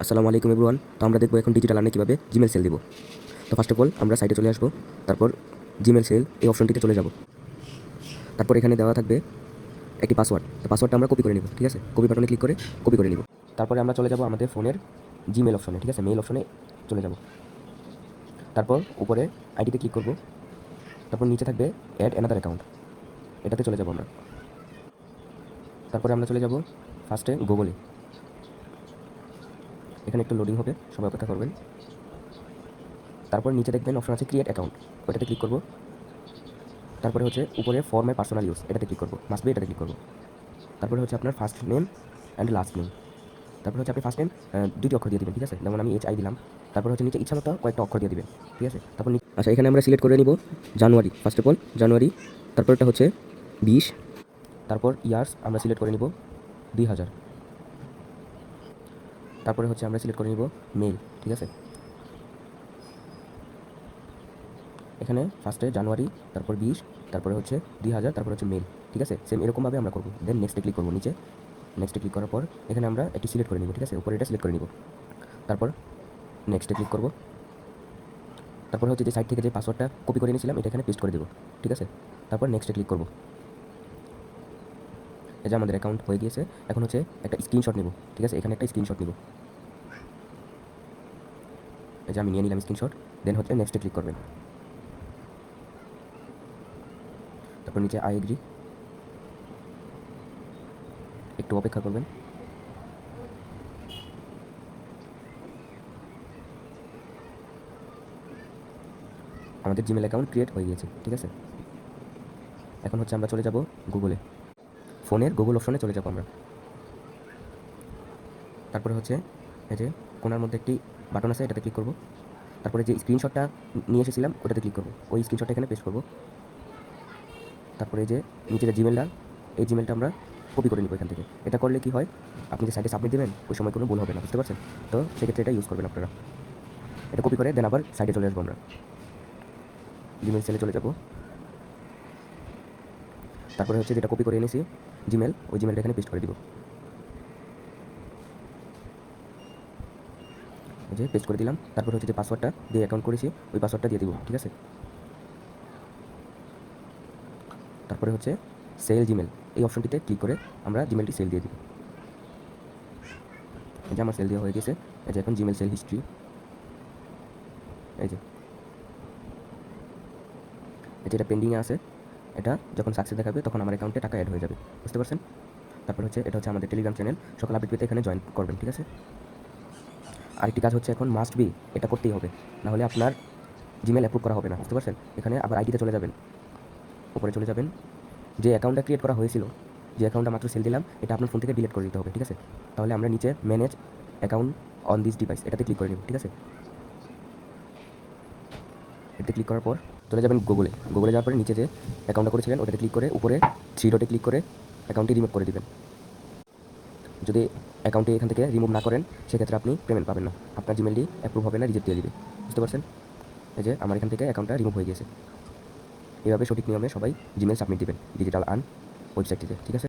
আসসালামু আলাইকুম এভরিওয়ান। তো আমরা দেখবো এখন ডিজিটাল আর্নে কীভাবে জিমেল সেল দিব। তো ফার্স্ট অফ অল আমরা সাইটে চলে আসবো, তারপর জিমেল সেল এই অপশনটিতে চলে যাব। তারপর এখানে দেওয়া থাকবে একটি পাসওয়ার্ড। তো পাসওয়ার্ডটা আমরা কপি করে নিব, ঠিক আছে? কপি বাটনে ক্লিক করে কপি করে নিব। তারপরে আমরা চলে যাব আমাদের ফোনের জিমেল অপশনে, ঠিক আছে? মেইল অপশনে চলে যাব। তারপর উপরে আইডিতে ক্লিক করব, তারপর নিচে থাকবে অ্যাড অ্যানাদার অ্যাকাউন্ট, এটাতে চলে যাব আমরা। তারপরে আমরা চলে যাব ফার্স্টে গুগলে। এখানে একটু লোডিং হবে, সবাই অপেক্ষা করবেন। তারপর নিচে দেখবেন অপশন আছে ক্রিয়েট অ্যাকাউন্ট, ওটাতে ক্লিক করব। তারপরে হচ্ছে উপরে ফর মাই পার্সোনাল ইউজ, এটাতে ক্লিক করব, মাস্ট বি এটাতে ক্লিক করব। তারপরে হচ্ছে আপনার first name and last name. তারপরে হচ্ছে আপনি ফার্স্ট নেম দুটি অক্ষর দিয়ে দিবেন, ঠিক আছে? যেমন আমি এইচ আই দিলাম। তারপর হচ্ছে নিচে ইচ্ছা মতো কয়েকটা অক্ষর দিয়ে দিবেন, ঠিক আছে? তারপর আচ্ছা, এখানে আমরা সিলেক্ট করে নিব জানুয়ারি, ফার্স্ট অফ অল জানুয়ারি। তারপর এটা হচ্ছে 20। তারপর ইয়ার্স আমরা সিলেক্ট করে নিব 2000। তারপরে হচ্ছে আমরা সিলেক্ট করে নিব মেল, ঠিক আছে? এখানে ফার্স্টে জানুয়ারি, তারপর 20, তারপরে হচ্ছে 2000, তারপর হচ্ছে মেল, ঠিক আছে? সেম এরকমভাবে আমরা করবো। দেন নেক্সটে ক্লিক করবো, নিচে নেক্সটে ক্লিক করার পর এখানে আমরা একটি সিলেক্ট করে নিব, ঠিক আছে? উপরে এটা সিলেক্ট করে নিব। তারপর নেক্সটে ক্লিক করব। তারপর হচ্ছে যে সাইট থেকে যে পাসওয়ার্ডটা কপি করে নিয়েছিলাম এটা এখানে পেস্ট করে দেবো, ঠিক আছে? তারপর নেক্সটে ক্লিক করব। এই যে আমাদের অ্যাকাউন্ট হয়ে গিয়েছে। এখন হচ্ছে একটা স্ক্রিনশট নিব, ঠিক আছে? এখানে একটা স্ক্রিনশট নিব। এই যে আমি নিয়ে নিলাম স্ক্রিনশট। দেন হচ্ছে নেক্সটে ক্লিক করবেন। তারপর নিচে আই এগ্রি, একটু অপেক্ষা করবেন। আমাদের জিমেল অ্যাকাউন্ট ক্রিয়েট হয়ে গিয়েছে, ঠিক আছে? এখন হচ্ছে আমরা চলে যাব গুগলে, ফোনের গুগল অপশনে চলে যাব আমরা। তারপরে হচ্ছে এই যে কোনার মধ্যে একটি বাটন আছে, এটাতে ক্লিক করব। তারপরে যে স্ক্রিনশটটা নিয়ে এসেছিলাম ওটাতে ক্লিক করব, ওই স্ক্রিনশটটা এখানে পেস্ট করব। তারপরে যে নিচে যে জিমেলটা, এই জিমেলটা আমরা কপি করে নিব এখান থেকে। এটা করলে কি হয়, আপনি যে সাইটে সাবমিট দেবেন ওই সময় কোনো ভুল হবে না, বুঝতে পারছেন? তো সেক্ষেত্রে এটা ইউজ করবেন আপনারা। এটা কপি করে দেন আবার সাইটে চলে আসবো আমরা, জিমেল সেলে চলে যাব। তারপরে হচ্ছে যেটা কপি করে এনেছি জিমেল, ওই জিমেলটা এখানে পেস্ট করে দিব। এই যে পেস্ট করে দিলাম। তারপর হচ্ছে যে পাসওয়ার্ডটা দিয়ে অ্যাকাউন্ট করেছি ওই পাসওয়ার্ডটা দিয়ে দিব, ঠিক আছে? তারপরে হচ্ছে সেল জিমেল, এই অপশনটিতে ক্লিক করে আমরা জিমেলটি সেল দিয়ে দিব। এই যে আমার সেল দেওয়া হয়ে গেছে। এই যে এখন জিমেল সেল হিস্ট্রি, এই যে এটা পেন্ডিংয়ে আছে। এটা যখন সাকসেস দেখাবে তখন আমার অ্যাকাউন্টে টাকা অ্যাড হয়ে যাবে, বুঝতে পারছেন? তারপর হচ্ছে এটা হচ্ছে আমাদের টেলিগ্রাম চ্যানেল, সকল আপডেট পেতে এখানে জয়েন করবেন, ঠিক আছে? আরেকটি কাজ হচ্ছে এখন মাস্ট বি, এটা করতেই হবে, নাহলে আপনার জিমেল অ্যাপ্রুভ করা হবে না, বুঝতে পারছেন? এখানে আবার আইডিতে চলে যাবেন, উপরে চলে যাবেন। যে অ্যাকাউন্টটা ক্রিয়েট করা হয়েছিল, যে অ্যাকাউন্টটা মাত্র সেল দিলাম, এটা আপনার ফোন থেকে ডিলিট করে দিতে হবে, ঠিক আছে? তাহলে আমরা নিচে manage account on this device, এটাতে ক্লিক করে নিব, ঠিক আছে? এটাতে ক্লিক করার পর চলে যাবেন গুগলে। গুগলে যাওয়ার পরে নিচে যে অ্যাকাউন্টটা করেছিলেন ওটাতে ক্লিক করে উপরে 3 ডটে ক্লিক করে অ্যাকাউন্টটি রিমুভ করে দিবেন। যদি অ্যাকাউন্টটি এখান থেকে রিমুভ না করেন সেক্ষেত্রে আপনি পেমেন্ট পাবেন না, আপনার জিমেলটি অ্যাপ্রুভ হবে না, রিজেক্ট দিয়ে দিবে, বুঝতে পারছেন? এই যে আমার এখান থেকে অ্যাকাউন্টটা রিমুভ হয়ে গেছে। এভাবে সঠিক নিয়মে সবাই জিমেল সাবমিট দিবেন ডিজিটাল আর্ন ওয়েবসাইটটিতে, ঠিক আছে?